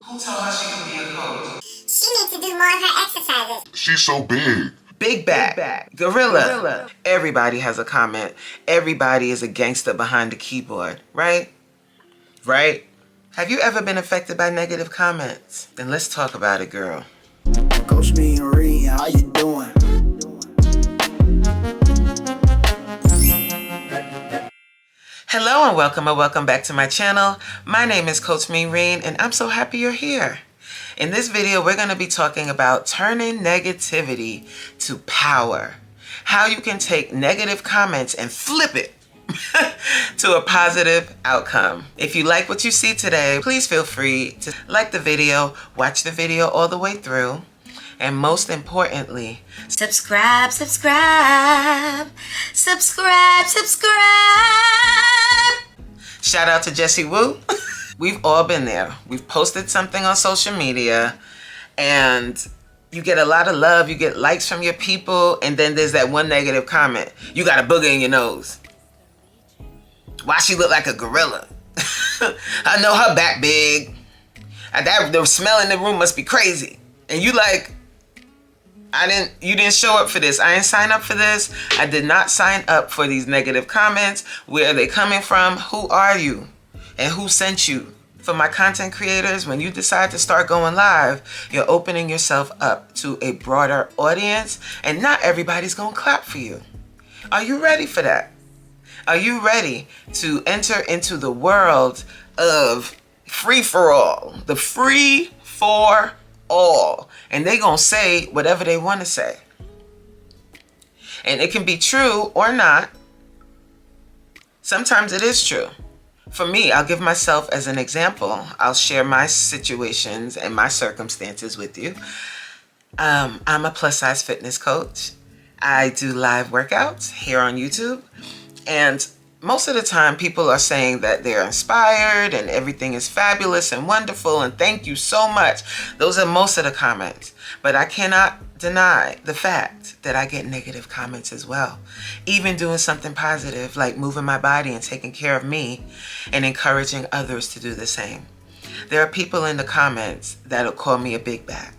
Who told her she could be a coach? She needs to do more of her exercises. She's so big. Big back. Gorilla. Everybody has a comment. Everybody is a gangster behind the keyboard, right? Right? Have you ever been affected by negative comments? Then let's talk about it, girl. Coach me and Reen, how you doing? Hello and welcome back to my channel. My name is Coach Reen and I'm so happy you're here. In this video, we're going to be talking about turning negativity to power. How you can take negative comments and flip it to a positive outcome. If you like what you see today, please feel free to like the video, watch the video all the way through, and most importantly, subscribe. Shout out to Jessie Woo. We've all been there. We've posted something on social media and you get a lot of love, you get likes from your people, and then there's that one negative comment. You got a booger in your nose. Why she look like a gorilla? I know her back big. The smell in the room must be crazy. And you like, you didn't show up for this. I didn't sign up for this. I did not sign up for these negative comments. Where are they coming from? Who are you? And who sent you? For my content creators, when you decide to start going live, you're opening yourself up to a broader audience, and not everybody's gonna clap for you. Are you ready for that? Are you ready to enter into the world of free for all? The free for all. And they gonna say whatever they want to say. And it can be true or not. Sometimes it is true. For me, I'll give myself as an example. I'll share my situations and my circumstances with you. I'm a plus size fitness coach. I do live workouts here on YouTube. And most of the time people are saying that they're inspired and everything is fabulous and wonderful and thank you so much. Those are most of the comments. But I cannot deny the fact that I get negative comments as well. Even doing something positive like moving my body and taking care of me and encouraging others to do the same. There are people in the comments that'll call me a big bag.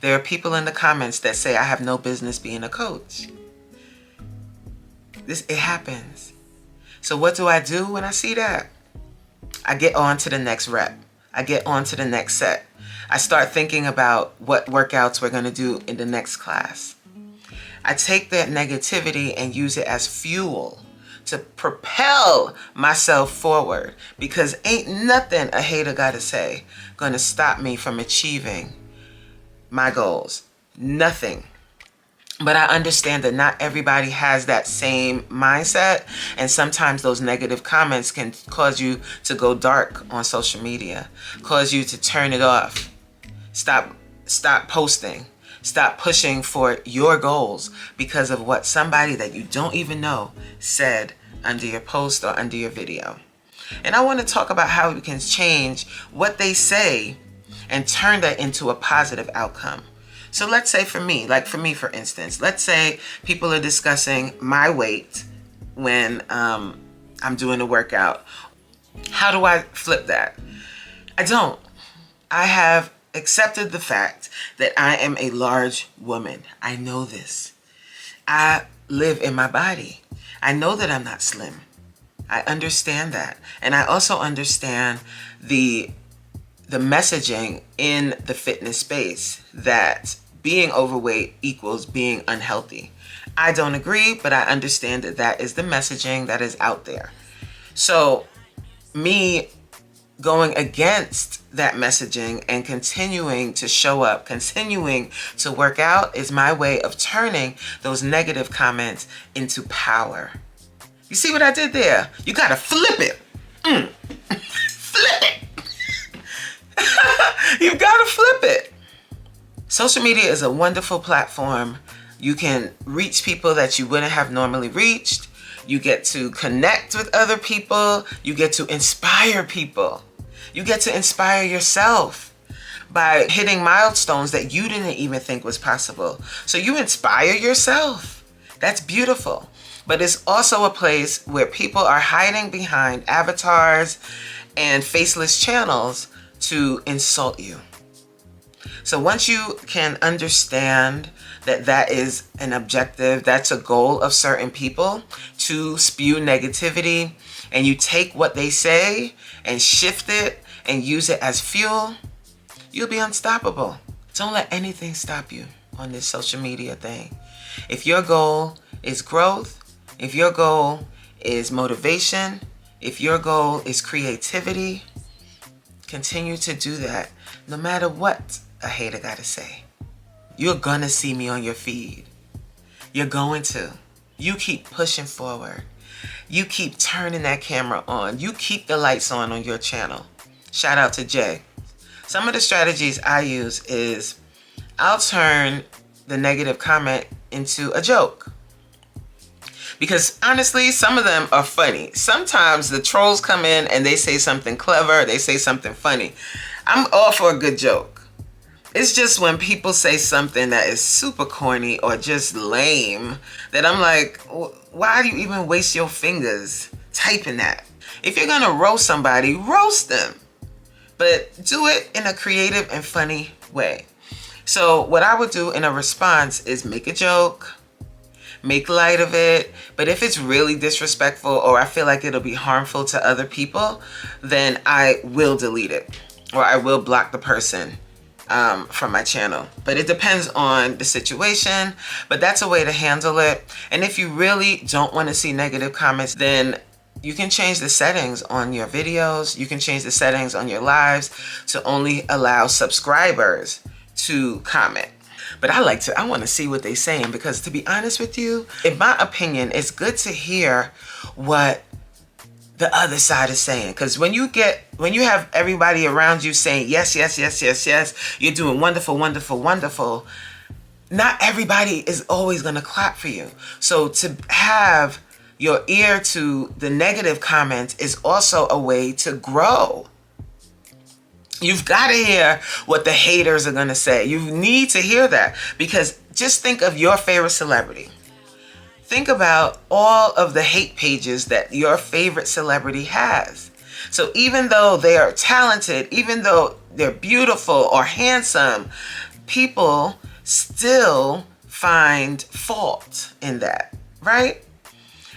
There are people in the comments that say I have no business being a coach. It happens. So what do I do when I see that? I get on to the next rep. I get on to the next set. I start thinking about what workouts we're going to do in the next class. I take that negativity and use it as fuel to propel myself forward, because ain't nothing a hater got to say going to stop me from achieving my goals. Nothing. But I understand that not everybody has that same mindset, and sometimes those negative comments can cause you to go dark on social media, cause you to turn it off. Stop posting. Stop pushing for your goals because of what somebody that you don't even know said under your post or under your video. And I want to talk about how we can change what they say and turn that into a positive outcome. So let's say for me for instance, let's say people are discussing my weight when I'm doing a workout. How do I flip that? I don't. I have accepted the fact that I am a large woman. I know this. I live in my body. I know that I'm not slim. I understand that. And I also understand the messaging in the fitness space that being overweight equals being unhealthy. I don't agree, but I understand that that is the messaging that is out there. So me going against that messaging and continuing to show up, continuing to work out is my way of turning those negative comments into power. You see what I did there? You gotta flip it. Flip it. You've gotta flip it. Social media is a wonderful platform. You can reach people that you wouldn't have normally reached. You get to connect with other people. You get to inspire people. You get to inspire yourself by hitting milestones that you didn't even think was possible. So you inspire yourself. That's beautiful. But it's also a place where people are hiding behind avatars and faceless channels to insult you. So once you can understand that that is an objective, that's a goal of certain people to spew negativity, and you take what they say and shift it and use it as fuel, you'll be unstoppable. Don't let anything stop you on this social media thing. If your goal is growth, if your goal is motivation, if your goal is creativity, continue to do that no matter what a hater gotta say. You're gonna see me on your feed. You're going to. You keep pushing forward. You keep turning that camera on. You keep the lights on your channel. Shout out to Jay. Some of the strategies I use is I'll turn the negative comment into a joke. Because honestly, some of them are funny. Sometimes the trolls come in and they say something clever, they say something funny. I'm all for a good joke. It's just when people say something that is super corny or just lame that I'm like, why do you even waste your fingers typing that? If you're gonna roast somebody, roast them. But do it in a creative and funny way. So what I would do in a response is make a joke, make light of it. But if it's really disrespectful or I feel like it'll be harmful to other people, then I will delete it or I will block the person from my channel. But it depends on the situation, but that's a way to handle it. And if you really don't want to see negative comments, then you can change the settings on your videos. You can change the settings on your lives to only allow subscribers to comment. But I want to see what they're saying, because to be honest with you, in my opinion, it's good to hear what the other side is saying. Because when you have everybody around you saying yes, yes, yes, yes, yes, you're doing wonderful, wonderful, wonderful, not everybody is always going to clap for you. So to have your ear to the negative comments is also a way to grow. You've got to hear what the haters are going to say. You need to hear that, because just think of your favorite celebrity. Think about all of the hate pages that your favorite celebrity has. So even though they are talented, even though they're beautiful or handsome, people still find fault in that, right?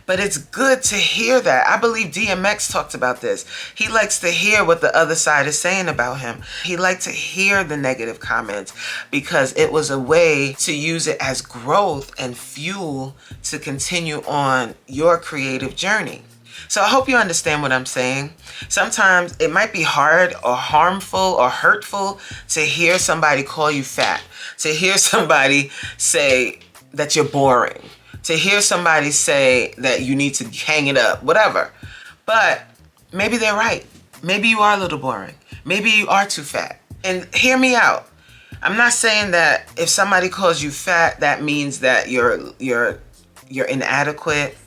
But it's good to hear that. I believe DMX talked about this. He likes to hear what the other side is saying about him. He liked to hear the negative comments because it was a way to use it as growth and fuel to continue on your creative journey. So I hope you understand what I'm saying. Sometimes it might be hard or harmful or hurtful to hear somebody call you fat, to hear somebody say that you're boring, to hear somebody say that you need to hang it up, whatever. But maybe they're right. Maybe you are a little boring. Maybe you are too fat. And hear me out. I'm not saying that if somebody calls you fat, that means that you're inadequate.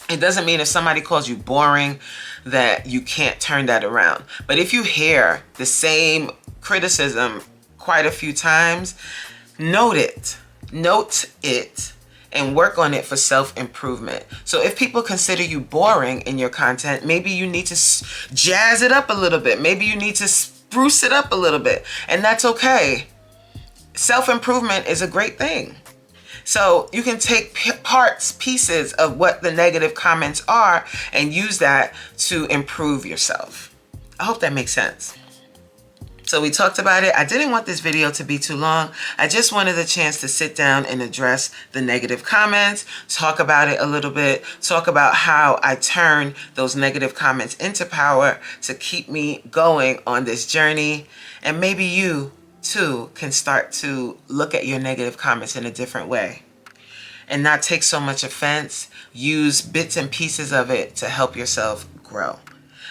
It doesn't mean if somebody calls you boring that you can't turn that around. But if you hear the same criticism quite a few times, note it, and work on it for self-improvement. So if people consider you boring in your content, maybe you need to jazz it up a little bit. Maybe you need to spruce it up a little bit, and that's okay. Self-improvement is a great thing. So you can take pieces of what the negative comments are and use that to improve yourself. I hope that makes sense. So we talked about it. I didn't want this video to be too long. I just wanted a chance to sit down and address the negative comments, talk about it a little bit, talk about how I turn those negative comments into power to keep me going on this journey. And maybe you too can start to look at your negative comments in a different way and not take so much offense. Use bits and pieces of it to help yourself grow.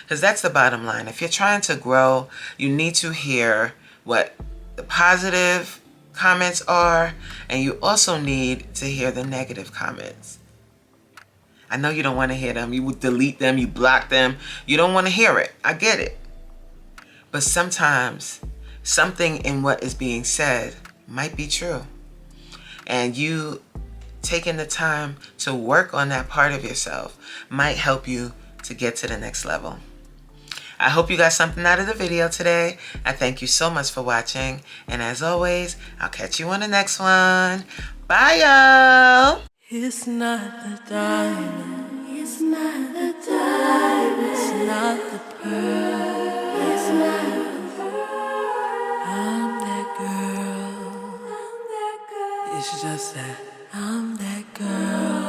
Because that's the bottom line. If you're trying to grow, you need to hear what the positive comments are, and you also need to hear the negative comments. I know you don't want to hear them. You would delete them, you block them. You don't want to hear it. I get it. But sometimes something in what is being said might be true. And you taking the time to work on that part of yourself might help you to get to the next level. I hope you got something out of the video today. I thank you so much for watching. And as always, I'll catch you on the next one. Bye, y'all. It's not the diamond. It's not the diamond. It's not the pearl. It's not the pearl. I'm that girl. I'm that girl. It's just that I'm that girl.